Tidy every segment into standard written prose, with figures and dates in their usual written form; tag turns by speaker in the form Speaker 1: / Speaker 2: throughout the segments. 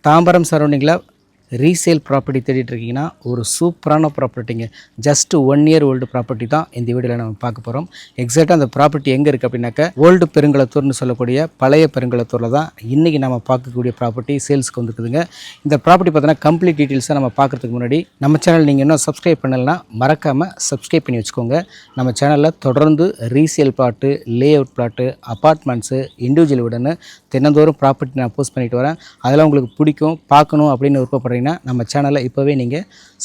Speaker 1: தாம்பரம் சரௌண்டிங்கில் resale property தேடிட்டு இருக்கீங்கன்னா ஒரு சூப்பரான ப்ராப்பர்ட்டிங்க. ஜஸ்ட் 1 இயர் ஓல்டு ப்ராப்பர்ட்டி தான் இந்த வீடியோவில் நம்ம பார்க்க போகிறோம். எக்ஸாக்டாக அந்த ப்ராப்பர்ட்டி எங்கே இருக்குது அப்படின்னாக்கா ஓல்டு பெருங்குளத்தூர்னு சொல்லக்கூடிய பழைய பெருங்குளத்தூரில் தான் இன்றைக்கி நம்ம பார்க்கக்கூடிய ப்ராப்பர்ட்டி சேல்ஸ்க்கு வந்துருக்குதுங்க. இந்த ப்ராப்பர்ட்டி பார்த்தீங்கன்னா கம்ப்ளீட் டீட்டெயில்ஸை நம்ம பார்க்குறதுக்கு முன்னாடி நம்ம சேனல் நீங்கள் இன்னும் சப்ஸ்கிரைப் பண்ணலைன்னா மறக்காமல் சப்ஸ்கிரைப் பண்ணி வச்சுக்கோங்க. நம்ம சேனலில் தொடர்ந்து resale plot, layout plot, apartments, individual வீடுன்னு தினந்தோறும் ப்ராப்பர்ட்டி நான் போஸ்ட் பண்ணிட்டு வரேன். அதெல்லாம் உங்களுக்கு பிடிக்கும், பார்க்கணும் அப்படின்னு விருப்பப்படுறீங்கன்னா நம்ம சேனலை இப்போவே நீங்கள்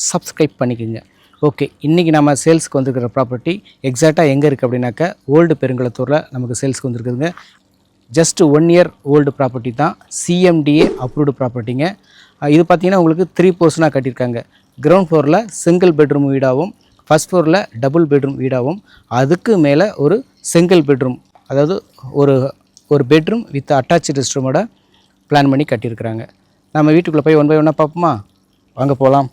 Speaker 1: சப்ஸ்கிரைப் பண்ணிக்கோங்க. ஓகே, இன்றைக்கி நம்ம சேல்ஸ்க்கு வந்துருக்கிற ப்ராப்பர்ட்டி எக்ஸாக்டாக எங்கே இருக்குது அப்படின்னாக்கா ஓல்டு பெருங்குளத்தூரில் நமக்கு சேல்ஸ்க்கு வந்துருக்குதுங்க. ஜஸ்ட் 1 இயர் ஓல்டு ப்ராப்பர்ட்டி தான், CMDA அப்ரூவ்டு ப்ராப்பர்ட்டிங்க. இது பார்த்திங்கன்னா உங்களுக்கு 3 போர்ஷனாக கட்டியிருக்காங்க. கிரவுண்ட் ஃப்ளோரில் சிங்கிள் பெட்ரூம் வீடாகவும், ஃபஸ்ட் ஃப்ளோரில் டபுள் பெட்ரூம் வீடாகவும், அதுக்கு மேலே ஒரு சிங்கிள் பெட்ரூம், அதாவது ஒரு பெட்ரூம் வித் அட்டாச்சு ரெஸ்ட் ரூமோட பிளான் பண்ணி கட்டியிருக்கிறாங்க. நம்ம வீட்டுக்குள்ளே போய் 1 பை 1 பார்ப்போமா? வாங்க போகலாம்.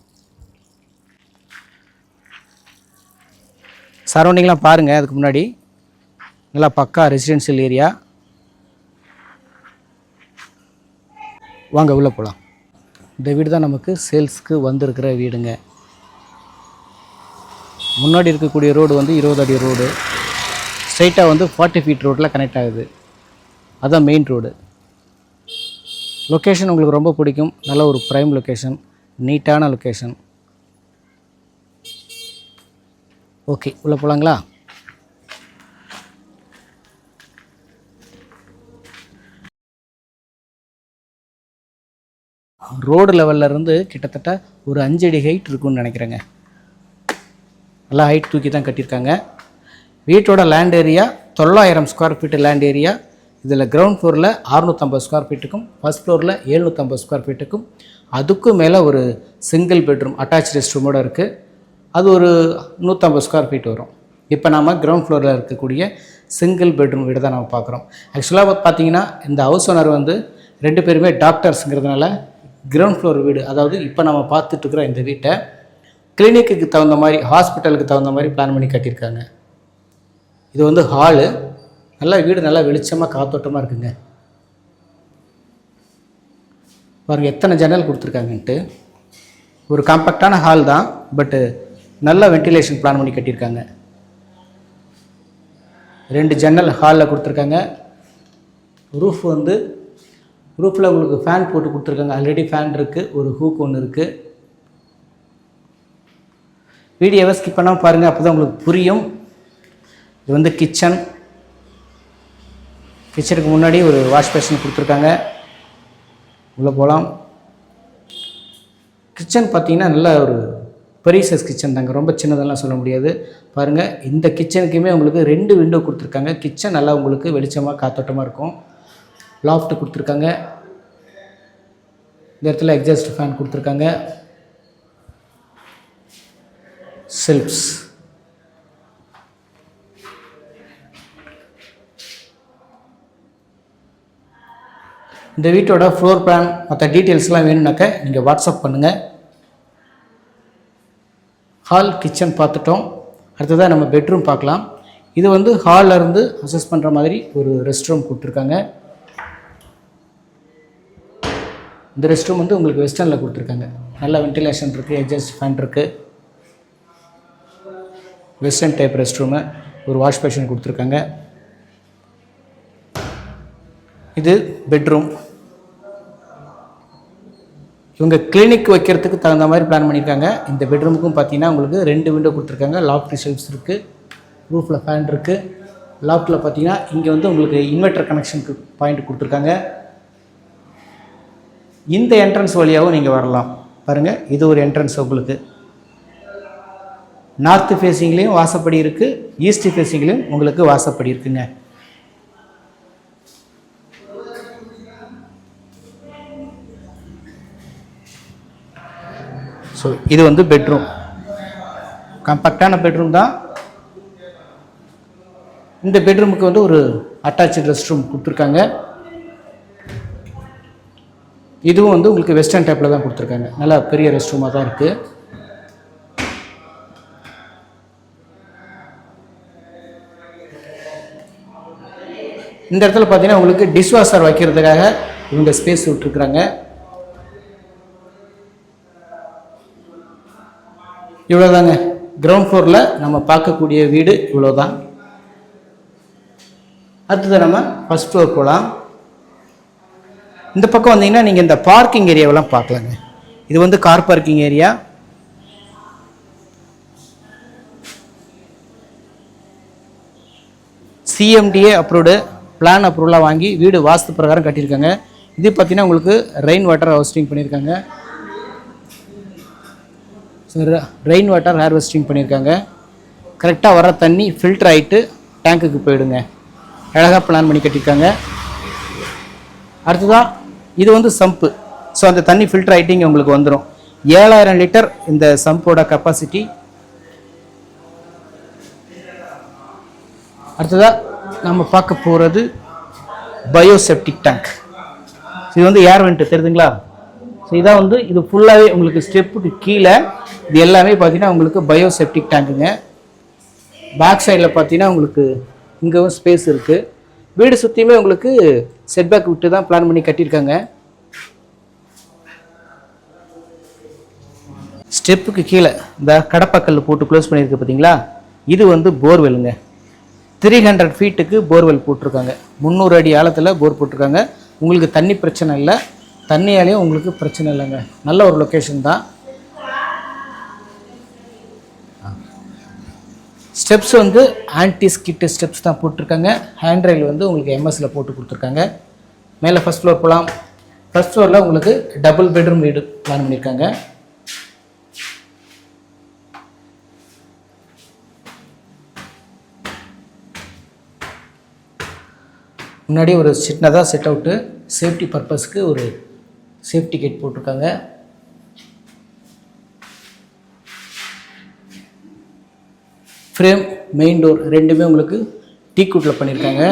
Speaker 1: சரௌண்டிங்லாம் பாருங்கள். அதுக்கு முன்னாடி நல்லா பக்கா ரெசிடென்ஷியல் ஏரியா. வாங்க உள்ளே போகலாம். இந்த வீடு தான் நமக்கு சேல்ஸ்க்கு வந்திருக்கிற வீடுங்க. முன்னாடி இருக்கக்கூடிய ரோடு வந்து 20 அடி ரோடு. ஸ்ட்ரைட்டாக வந்து 40 ஃபீட் ரோட்டில் கனெக்ட் ஆகுது. அதுதான் மெயின் ரோடு. லொக்கேஷன் உங்களுக்கு ரொம்ப பிடிக்கும். நல்ல ஒரு ப்ரைம் லொக்கேஷன், நீட்டான லொக்கேஷன். ஓகே, உள்ளே போகலாங்களா? ரோடு லெவலில் இருந்து கிட்டத்தட்ட ஒரு 5 அடி ஹைட் இருக்குன்னு நினைக்கிறேங்க. நல்லா ஹைட் தூக்கி தான் கட்டியிருக்காங்க. வீட்டோட land area 900 square feet land area. இதில் கிரவுண்ட் ஃப்ளோரில் 650 ஸ்கொயர் ஃபீட்டுக்கும், ஃபஸ்ட் ஃப்ளோரில் 750 ஸ்கொயர் ஃபீட்டுக்கும், அதுக்கும் மேலே ஒரு சிங்கிள் பெட்ரூம் அட்டாச் ரெஸ்ட் ரூமோடு இருக்குது. அது ஒரு 150 ஸ்கொயர் ஃபீட் வரும். இப்போ நம்ம கிரவுண்ட் ஃப்ளோரில் இருக்கக்கூடிய சிங்கிள் பெட்ரூம் வீடு தான் நம்ம பார்க்குறோம். ஆக்சுவலாக பார்த்தீங்கன்னா இந்த ஹவுஸ் ஓனர் வந்து 2 பேருமே டாக்டர்ஸுங்கிறதுனால கிரவுண்ட் ஃப்ளோர் வீடு, அதாவது இப்போ நம்ம பார்த்துட்ருக்குற இந்த வீட்டை கிளினிக்கு தகுந்த மாதிரி, ஹாஸ்பிட்டலுக்கு தகுந்த மாதிரி பிளான் பண்ணி கட்டியிருக்காங்க. இது வந்து ஹாலு. நல்லா வீடு நல்லா வெளிச்சமாக காத்தோட்டமாக இருக்குங்க. பாருங்கள் எத்தனை ஜன்னல் கொடுத்துருக்காங்கன்ட்டு. ஒரு காம்பேக்டான ஹால் தான், பட்டு நல்ல வென்டிலேஷன் பிளான் பண்ணி கட்டியிருக்காங்க. 2 ஜன்னல் ஹாலில் கொடுத்துருக்காங்க. ரூஃபில் உங்களுக்கு ஃபேன் போட்டு கொடுத்துருக்காங்க. ஆல்ரெடி ஃபேன் இருக்குது, ஒரு ஹூக் ஒன்று இருக்குது. வீடியோவை ஸ்கிப் பண்ணாமல் பாருங்கள், அப்போ தான் உங்களுக்கு புரியும். இது வந்து கிச்சனுக்கு முன்னாடி ஒரு வாஷ் பேஷன் கொடுத்துருக்காங்க. உள்ளே போகலாம். கிச்சன் பார்த்திங்கன்னா நல்ல ஒரு பெரிய சைஸ் கிச்சன் தாங்க, ரொம்ப சின்னதெல்லாம் சொல்ல முடியாது. பாருங்கள், இந்த கிச்சனுக்குமே உங்களுக்கு 2 விண்டோ கொடுத்துருக்காங்க. கிச்சன் நல்லா உங்களுக்கு வெளிச்சமாக காத்தோட்டமாக இருக்கும். லாஃப்ட் கொடுத்துருக்காங்க. இந்த இடத்துல எக்ஸாஸ்ட் ஃபேன் கொடுத்துருக்காங்க. செல்ஃப்ஸ். இந்த வீட்டோட ஃப்ளோர் பிளான் மற்ற டீட்டெயில்ஸ்லாம் வேணும்னாக்க நீங்கள் வாட்ஸ்அப் பண்ணுங்கள். ஹால், கிச்சன் பார்த்துட்டோம். அடுத்ததாக நம்ம பெட்ரூம் பார்க்கலாம். இது வந்து ஹாலில் இருந்து அசஸ் பண்ணுற மாதிரி ஒரு ரெஸ்ட் ரூம் கொடுத்துருக்காங்க. இந்த ரெஸ்ட் ரூம் வந்து உங்களுக்கு வெஸ்டர்னில் கொடுத்துருக்காங்க. நல்ல வென்டிலேஷன் இருக்குது, எக்ஸாஸ்ட் ஃபேன் இருக்குது. வெஸ்டர்ன் டைப் ரெஸ்ட் ரூமு, ஒரு வாஷ் பேஷன் கொடுத்துருக்காங்க. இது பெட்ரூம். இவங்க கிளினிக் வைக்கிறதுக்கு தகுந்த மாதிரி பிளான் பண்ணியிருக்காங்க. இந்த பெட்ரூமுக்கும் பார்த்தீங்கன்னா உங்களுக்கு 2 விண்டோ கொடுத்துருக்காங்க. லாஃப்ட் ஷெல்ஃப்ஸ் இருக்குது, ரூஃபில் ஃபேன் இருக்குது. லாஃப்ட்டில் பார்த்தீங்கன்னா இங்கே வந்து உங்களுக்கு இன்வெர்டர் கனெக்ஷனுக்கு பாயிண்ட் கொடுத்துருக்காங்க. இந்த என்ட்ரன்ஸ் வழியாகவும் நீங்கள் வரலாம். பாருங்கள், இது ஒரு என்ட்ரன்ஸ் உங்களுக்கு. நார்த்து ஃபேஸிங்லேயும் வாசப்படி இருக்குது, ஈஸ்ட் ஃபேஸிங்லேயும் உங்களுக்கு வாசப்படி இருக்குங்க. ஸோ இது வந்து பெட்ரூம், காம்பேக்டான பெட்ரூம் தான். இந்த பெட்ரூமுக்கு வந்து ஒரு அட்டாச்சு ரெஸ்ட் ரூம் கொடுத்துருக்காங்க. இதுவும் வந்து உங்களுக்கு வெஸ்டர்ன் டைப்பில் தான் கொடுத்துருக்காங்க. நல்லா பெரிய ரெஸ்ட் ரூமாக தான் இருக்குது. இந்த இடத்துல பார்த்தீங்கன்னா உங்களுக்கு டிஷ்வாஷர் வைக்கிறதுக்காக இவங்க ஸ்பேஸ் விட்டுருக்குறாங்க. இவ்வளோதாங்க. கிரவுண்ட் ஃப்ளோரில் நம்ம பார்க்கக்கூடிய வீடு இவ்வளோதான். அடுத்தது நம்ம ஃபஸ்ட் ஃப்ளோர் போகலாம். இந்த பக்கம் வந்தீங்கன்னா நீங்கள் இந்த பார்க்கிங் ஏரியாவெல்லாம் பார்க்கலாங்க. இது வந்து கார் பார்க்கிங் ஏரியா. சிஎம்டிஏ அப்ரூவ்டு பிளான் அப்ரூவலாக வாங்கி வீடு வாஸ்து பிரகாரம் கட்டியிருக்காங்க. இது பார்த்தீங்கன்னா உங்களுக்கு ரெயின் வாட்டர் ஹார்வெஸ்டிங் பண்ணியிருக்காங்க. ரெயின் வாட்டர் ஹார்வெஸ்டிங் பண்ணியிருக்காங்க. கரெக்டாக வர தண்ணி ஃபில்டர் ஆகிட்டு டேங்க்குக்கு போயிடுங்க. அழகாக பிளான் பண்ணி கட்டியிருக்காங்க. அடுத்ததான் இது வந்து சம்பு. ஸோ அந்த தண்ணி ஃபில்டர் ஆகிட்டு இங்கே உங்களுக்கு வந்துடும். 7000 லிட்டர் இந்த சம்போட கெப்பாசிட்டி. அடுத்ததாக நம்ம பார்க்க போகிறது பயோசெப்டிக் டேங்க். இது வந்து ஏர் வெண்ட் தெரியுதுங்களா? ஸோ இதான் வந்து இது ஃபுல்லாகவே உங்களுக்கு ஸ்டெப்புக்கு கீழே இது எல்லாமே பார்த்தீங்கன்னா உங்களுக்கு பயோசெப்டிக் டேங்குங்க. பேக் சைடில் பார்த்தீங்கன்னா உங்களுக்கு இங்கேவும் ஸ்பேஸ் இருக்குது. வீடு சுற்றியுமே உங்களுக்கு செட்பேக் விட்டு தான் பிளான் பண்ணி கட்டியிருக்காங்க. ஸ்டெப்புக்கு கீழே இந்த கடப்பாக்கல் போட்டு க்ளோஸ் பண்ணியிருக்கு பார்த்தீங்களா? இது வந்து போர்வெல்லுங்க. 300 ஃபீட்டுக்கு போர்வெல் போட்டிருக்காங்க. 300 அடி ஆழத்தில் போர் போட்டிருக்காங்க. உங்களுக்கு தண்ணி பிரச்சனை இல்லை, தண்ணியாலேயும் உங்களுக்கு பிரச்சனை இல்லைங்க. நல்ல ஒரு லொக்கேஷன் தான். ஸ்டெப்ஸ் வந்து ஆன்டி ஸ்கிட் ஸ்டெப்ஸ் தான் போட்டிருக்காங்க. ஹேண்ட் ரெயில் வந்து உங்களுக்கு எம்எஸ்சில் போட்டு கொடுத்துருக்காங்க. மேலே ஃபஸ்ட் ஃப்ளோர் போகலாம். ஃபஸ்ட் ஃப்ளோரில் உங்களுக்கு டபுள் பெட்ரூம் வீடு பிளான் பண்ணியிருக்காங்க. முன்னாடி ஒரு சின்னதாக செட் அவுட்டு சேஃப்டி பர்பஸ்க்கு ஒரு சேஃப்டி கேட் போட்டிருக்காங்க. ஃப்ரேம் மெயின் டோர் ரெண்டுமே உங்களுக்கு டீக்குட்டில் பண்ணியிருக்காங்க.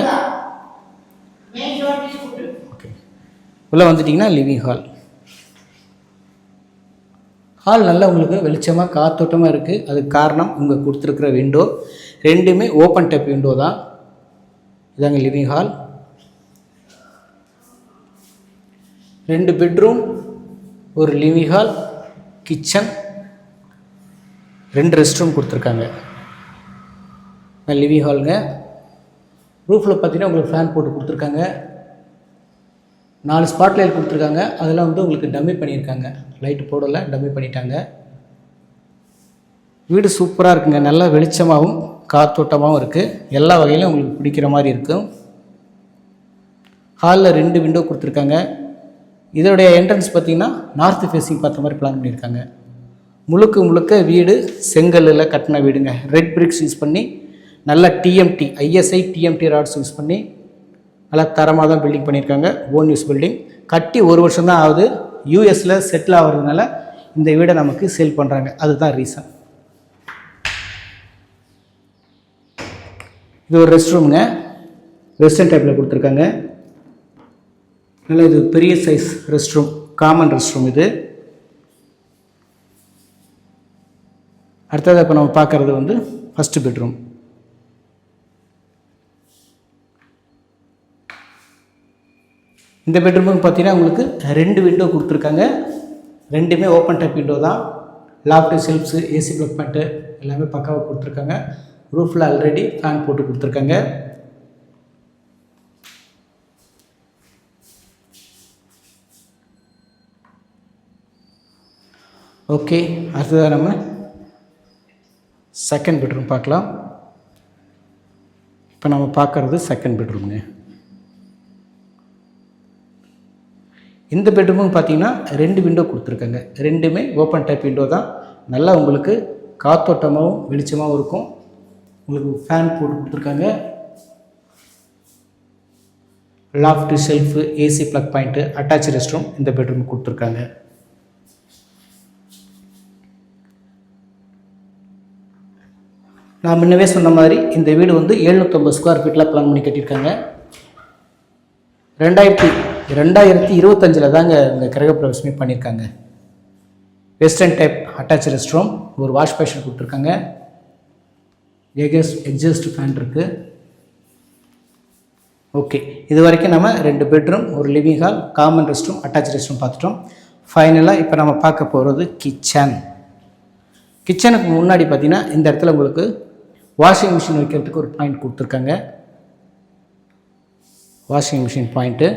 Speaker 1: ஓகே, உள்ளே வந்துட்டிங்கன்னா லிவிங் ஹால். ஹால் நல்லா உங்களுக்கு வெளிச்சமாக காத்தோட்டமாக இருக்குது. அதுக்கு காரணம் உங்கள் கொடுத்துருக்குற விண்டோ ரெண்டுமே ஓப்பன் டைப் விண்டோ தான். இதாங்க லிவிங் ஹால். 2 பெட்ரூம், ஒரு living hall, kitchen, 2 rest room கொடுத்துருக்காங்க. லிவிங் ஹாலுங்க. ரூஃபில் பார்த்தீங்கன்னா உங்களுக்கு ஃபேன் போட்டு கொடுத்துருக்காங்க. 4 ஸ்பாட் லைட் கொடுத்துருக்காங்க. அதெல்லாம் வந்து உங்களுக்கு டம்மி பண்ணியிருக்காங்க. லைட்டு போடலை, டம்மி பண்ணிட்டாங்க. வீடு சூப்பராக இருக்குங்க. நல்லா வெளிச்சமாகவும் காத்தோட்டமாகவும் இருக்குது. எல்லா வகையிலும் உங்களுக்கு பிடிக்கிற மாதிரி இருக்கும். ஹாலில் 2 விண்டோ கொடுத்துருக்காங்க. இதோடைய என்ட்ரன்ஸ் பார்த்திங்கன்னா நார்த் ஃபேஸிங் பார்த்த மாதிரி பிளான் பண்ணியிருக்காங்க. முழுக்க வீடு செங்கல்லில் கட்டின வீடுங்க. ரெட் பிரிக்ஸ் யூஸ் பண்ணி நல்லா TMT ISI TMT rods use பண்ணி நல்லா தரமாக தான் பில்டிங் பண்ணியிருக்காங்க. Own use building. கட்டி 1 வருஷம் தான் ஆகுது. யூஎஸில் செட்டில் ஆகிறதுனால இந்த வீடை நமக்கு சேல் பண்ணுறாங்க. அதுதான் ரீசன். இது ஒரு ரெஸ்ட் ரூமுங்க. வெஸ்டர்ன் டைப்பில் கொடுத்துருக்காங்க. நல்லா இது பெரிய size rest room, common rest room இது. அடுத்தது இப்போ நம்ம பார்க்குறது வந்து ஃபஸ்ட்டு பெட்ரூம். இந்த பெட்ரூமுக்கு பார்த்தீங்கன்னா உங்களுக்கு 2 விண்டோ கொடுத்துருக்காங்க. ரெண்டுமே ஓப்பன் டைப் விண்டோ தான். Loft, shelves, AC plug point எல்லாமே பக்காவாக கொடுத்துருக்காங்க. ரூஃபில் ஆல்ரெடி ஃபேன் போட்டு கொடுத்துருக்காங்க. ஓகே, அடுத்ததாக நம்ம செகண்ட் பெட்ரூம் பார்க்கலாம். இப்போ நம்ம பார்க்குறது செகண்ட் பெட்ரூமுங்க. இந்த பெட்ரூமும் பார்த்தீங்கன்னா 2 விண்டோ கொடுத்துருக்காங்க. ரெண்டுமே ஓப்பன் டைப் விண்டோ தான். நல்லா உங்களுக்கு காத்தோட்டமாகவும் வெளிச்சமாகவும் இருக்கும். உங்களுக்கு ஃபேன் போட்டு கொடுத்துருக்காங்க. Loft, shelf, AC plug point, attach rest room இந்த பெட்ரூம் கொடுத்துருக்காங்க. நான் முன்னவே சொன்ன மாதிரி இந்த வீடு வந்து 750 ஸ்கொயர் ஃபீட்டில் பிளான் பண்ணி கட்டியிருக்காங்க. 2025 தாங்க இங்கே கிரகப்பிரவேசமே பண்ணியிருக்காங்க. Western type attach rest room, ஒரு வாஷ் பேஷன் கொடுத்துருக்காங்க. எக்ஸாஸ்ட் ஃபேன் இருக்குது. ஓகே, இது வரைக்கும் நம்ம 2 பெட்ரூம், ஒரு living hall, common rest room, attach rest room பார்த்துட்டோம். ஃபைனலாக இப்போ நம்ம பார்க்க போகிறது கிச்சன். கிச்சனுக்கு முன்னாடி பார்த்தீங்கன்னா இந்த இடத்துல உங்களுக்கு வாஷிங் மிஷின் வைக்கிறதுக்கு ஒரு பாயிண்ட் கொடுத்துருக்காங்க. Washing machine point.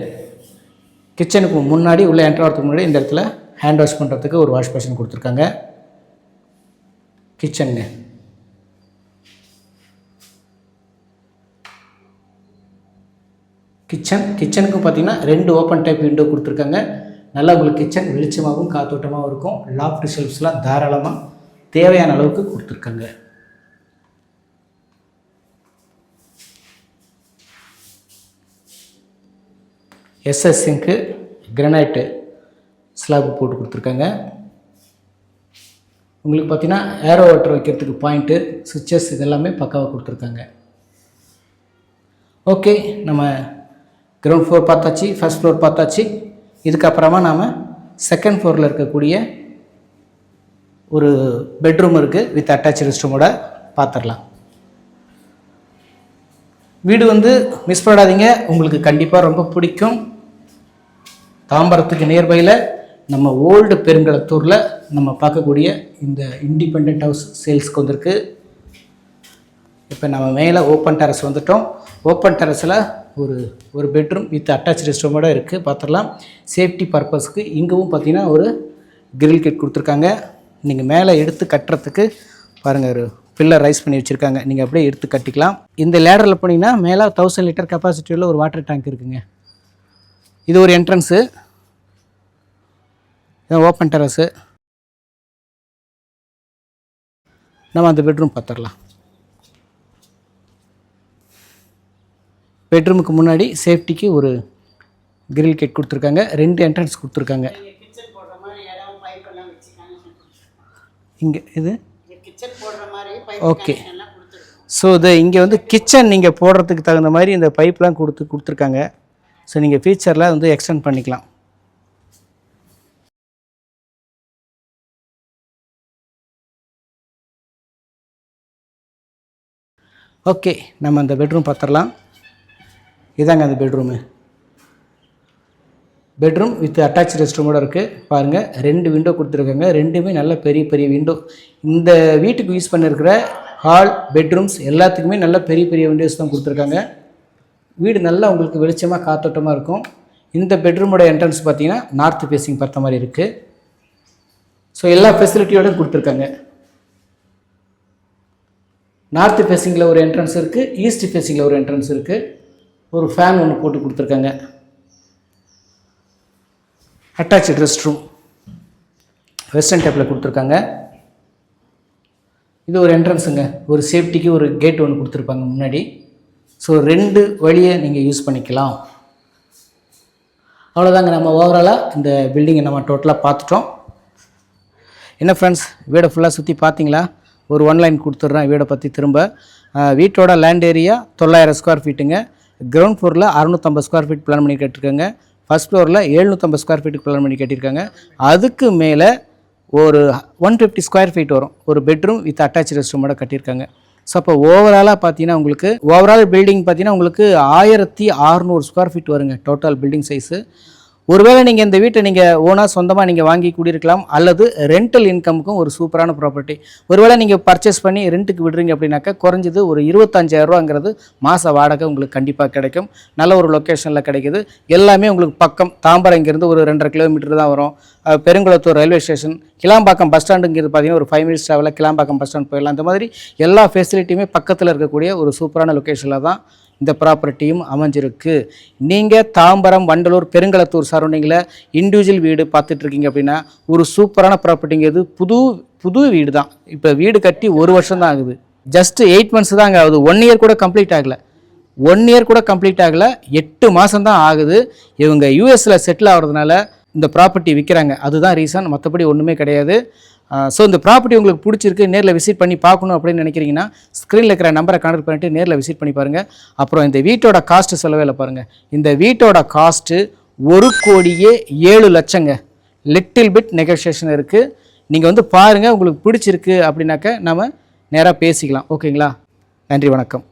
Speaker 1: கிச்சனுக்கு முன்னாடி உள்ளே என்ட்ரு ஆகிறதுக்கு முன்னாடி இந்த இடத்துல ஹேண்ட் வாஷ் பண்ணுறதுக்கு ஒரு வாஷ் பேஷன் கொடுத்துருக்காங்க. கிச்சனுங்க. கிச்சனுக்கு பார்த்தீங்கன்னா 2 ஓப்பன் டைப் விண்டோ கொடுத்துருக்காங்க. நல்லா உங்களுக்கு கிச்சன் வெளிச்சமாகவும் காத்தோட்டமாகவும் இருக்கும். லாஃப்ட் ஷெல்ஃப்ஸ்லாம் தாராளமாக தேவையான அளவுக்கு கொடுத்துருக்காங்க. எஸ்எஸ் சிங்க்கு கிரானைட்டு ஸ்லாப் போட்டு கொடுத்துருக்காங்க. உங்களுக்கு பார்த்தீங்கன்னா ஏரோ வாட்டர் வைக்கிறதுக்கு பாயிண்ட்டு, சுவிட்சஸ் இதெல்லாமே பக்காவாக கொடுத்துருக்காங்க. ஓகே, நம்ம கிரவுண்ட் ஃப்ளோர் பார்த்தாச்சு, ஃபர்ஸ்ட் ஃப்ளோர் பார்த்தாச்சு. இதுக்கப்புறமா நாம் செகண்ட் ஃப்ளோரில் இருக்கக்கூடிய ஒரு பெட்ரூம் இருக்குது வித் அட்டாச் ரெஸ்ட்ரூமோட பார்த்துடலாம். வீடு மிஸ் பண்ணாதீங்க, உங்களுக்கு கண்டிப்பாக ரொம்ப பிடிக்கும். தாம்பரத்துக்கு நியர்பையில் நம்ம ஓல்டு பெருங்களத்தூரில் நம்ம பார்க்கக்கூடிய இந்த இண்டிபெண்ட் ஹவுஸ் சேல்ஸ்க்கு வந்திருக்கு. இப்போ நம்ம மேலே ஓப்பன் டெரஸ் வந்துட்டோம். ஓப்பன் டெரஸில் ஒரு பெட்ரூம் வித் அட்டாச் ரெஸ்ட்ரூமோட இருக்குது, பார்த்துடலாம். சேஃப்டி பர்பஸ்க்கு இங்கவும் பார்த்தீங்கன்னா ஒரு கிரில் கேட் கொடுத்துருக்காங்க. நீங்கள் மேலே எடுத்து கட்டுறதுக்கு பாருங்கள், ஒரு பில்லர் ரைஸ் பண்ணி வச்சுருக்காங்க. நீங்கள் அப்படியே எடுத்து கட்டிக்கலாம். இந்த லேடரில் போனீங்கன்னா மேலே 1000 லிட்டர் கெப்பாசிட்டியில் ஒரு வாட்டர் டேங்க் இருக்குங்க. இது ஒரு என்ட்ரன்ஸு. Open terrace. நம்ம அந்த பெட்ரூம் பார்த்துடலாம். பெட்ரூமுக்கு முன்னாடி சேஃப்டிக்கு ஒரு கிரில் கேட் கொடுத்துருக்காங்க. 2 என்ட்ரன்ஸ் கொடுத்துருக்காங்க. இங்கே இது ஓகே. ஸோ இங்கே கிச்சன் நீங்கள் போடுறதுக்கு தகுந்த மாதிரி இந்த பைப்லாம் கொடுத்துருக்காங்க. ஸோ நீங்கள் ஃபியூச்சரில் எக்ஸ்டெண்ட் பண்ணிக்கலாம். ஓகே, நம்ம அந்த பெட்ரூம் பார்த்துடலாம். இதாங்க அந்த பெட்ரூம் வித் அட்டாச் ரெஸ்ட்ரூமோட இருக்குது. பாருங்கள், 2 விண்டோ கொடுத்துருக்காங்க. 2மே நல்ல பெரிய பெரிய விண்டோ. இந்த வீட்டுக்கு யூஸ் பண்ணியிருக்கிற ஹால், பெட்ரூம்ஸ் எல்லாத்துக்குமே நல்ல பெரிய பெரிய விண்டோஸ் தான் கொடுத்துருக்காங்க. வீடு நல்லா உங்களுக்கு வெளிச்சமாக காத்தோட்டமாக இருக்கும். இந்த பெட்ரூமோட என்ட்ரன்ஸ் பார்த்தீங்கன்னா நார்த் ஃபேஸிங் பார்த்த மாதிரி இருக்குது. ஸோ எல்லா ஃபெசிலிட்டியோடும் கொடுத்துருக்காங்க. நார்த் ஃபேஸிங்கில் ஒரு என்ட்ரன்ஸ் இருக்குது, ஈஸ்ட் ஃபேஸிங்கில் ஒரு என்ட்ரன்ஸ் இருக்குது. ஒரு ஃபேன் ஒன்று போட்டு கொடுத்துருக்காங்க. அட்டாச் ரெஸ்ட் ரூம் வெஸ்டர்ன் டைப்பில் கொடுத்துருக்காங்க. இது ஒரு என்ட்ரன்ஸுங்க. ஒரு சேஃப்டிக்கு ஒரு கேட் ஒன்று கொடுத்துருப்பாங்க முன்னாடி. ஸோ 2 வழியை நீங்கள் யூஸ் பண்ணிக்கலாம். அவ்வளோதாங்க, நம்ம ஓவராலாக இந்த பில்டிங்கை நம்ம டோட்டலாக பார்த்துட்டோம். என்ன ஃப்ரெண்ட்ஸ், வீடை ஃபுல்லாக சுற்றி பார்த்தீங்களா? ஒரு ஒன்லைன் கொடுத்துட்றேன் வீடை பற்றி திரும்ப. வீட்டோட லேண்ட் ஏரியா 900 ஸ்கொயர் ஃபீட்டுங்க. கிரவுண்ட் ஃப்ளோரில் 650 ஸ்கொயர் ஃபீட் பிளான் பண்ணி கட்டியிருக்காங்க. ஃபர்ஸ்ட் ஃப்ளோரில் 750 ஸ்கொயர் ஃபீட்டுக்கு பிளான் பண்ணி கட்டியிருக்காங்க. அதுக்கு மேலே ஒரு 150 ஸ்கொயர் ஃபீட் வரும் ஒரு பெட்ரூம் வித் அட்டாச் ரெஸ்ட்ரூமோட கட்டியிருக்காங்க. ஸோ அப்போ ஓவராலாக பார்த்தீங்கன்னா உங்களுக்கு ஓவரால் பில்டிங் பார்த்தீங்கன்னா உங்களுக்கு 1600 ஸ்கொயர் ஃபீட் வருங்க டோட்டல் பில்டிங் சைஸு. ஒருவேளை நீங்கள் இந்த வீட்டை நீங்கள் ஓனாக சொந்தமாக நீங்கள் வாங்கி குடியிருக்கலாம், அல்லது ரெண்டல் இன்கமுக்கும் ஒரு சூப்பரான ப்ராப்பர்ட்டி. ஒருவேளை நீங்கள் பர்ச்சேஸ் பண்ணி ரெண்ட்டுக்கு விடுறீங்க அப்படின்னாக்கா குறைஞ்சது ஒரு 25,000 மாத வாடகை உங்களுக்கு கண்டிப்பாக கிடைக்கும். நல்ல ஒரு லொக்கேஷனில் கிடைக்கிது. எல்லாமே உங்களுக்கு பக்கம். தாம்பரம் இங்கேருந்து ஒரு 2.5 கிலோமீட்டர் தான் வரும். Perungalathur railway station, Kilambakkam bus ஸ்டாண்டுங்கிறது பார்த்தீங்கன்னா ஒரு 5 மினிட்ஸ் ட்ராவலில் கிளாம்பாக்கம் பஸ் ஸ்டாண்ட் போயிடலாம். இந்த மாதிரி எல்லா ஃபெசிலிட்டியுமே பக்கத்தில் இருக்கக்கூடிய ஒரு சூப்பரான லொக்கேஷனில் தான் இந்த ப்ராப்பர்ட்டியும் அமைஞ்சிருக்கு. நீங்கள் தாம்பரம், வண்டலூர், பெருங்களத்தூர் சரௌண்டிங்கில் இண்டிவிஜுவல் வீடு பார்த்துட்ருக்கீங்க அப்படின்னா ஒரு சூப்பரான ப்ராப்பர்ட்டிங்கிறது புது வீடு தான். இப்போ வீடு கட்டி 1 வருஷம் தான் ஆகுது. ஜஸ்ட்டு 8 மந்த்ஸ் தான் ஆகுது. 1 இயர் கூட கம்ப்ளீட் ஆகலை. 8 மாதம் தான் ஆகுது. இவங்க யூஎஸில் செட்டில் ஆகிறதுனால இந்த ப்ராப்பர்ட்டி விற்கிறாங்க. அதுதான் ரீசன், மற்றபடி ஒன்றுமே கிடையாது. ஸோ இந்த ப்ராப்பர்ட்டி உங்களுக்கு பிடிச்சிருக்கு, நேரில் விசிட் பண்ணி பார்க்கணும் அப்படின்னு நினைக்கிறீங்கன்னா ஸ்க்ரீனில் இருக்கிற நம்பரை கான்டெக்ட் பண்ணிட்டு நேரில் விசிட் பண்ணி பாருங்கள். அப்புறம் இந்த வீட்டோட காஸ்ட்டு சொல்லவே இல்லை பாருங்கள். இந்த வீட்டோட காஸ்ட்டு 1,07,00,000ங்க. லிட்டில் பிட் நெகோஷியேஷன் இருக்குது. நீங்கள் பாருங்கள், உங்களுக்கு பிடிச்சிருக்கு அப்படின்னாக்க நம்ம நேராக பேசிக்கலாம். ஓகேங்களா? நன்றி, வணக்கம்.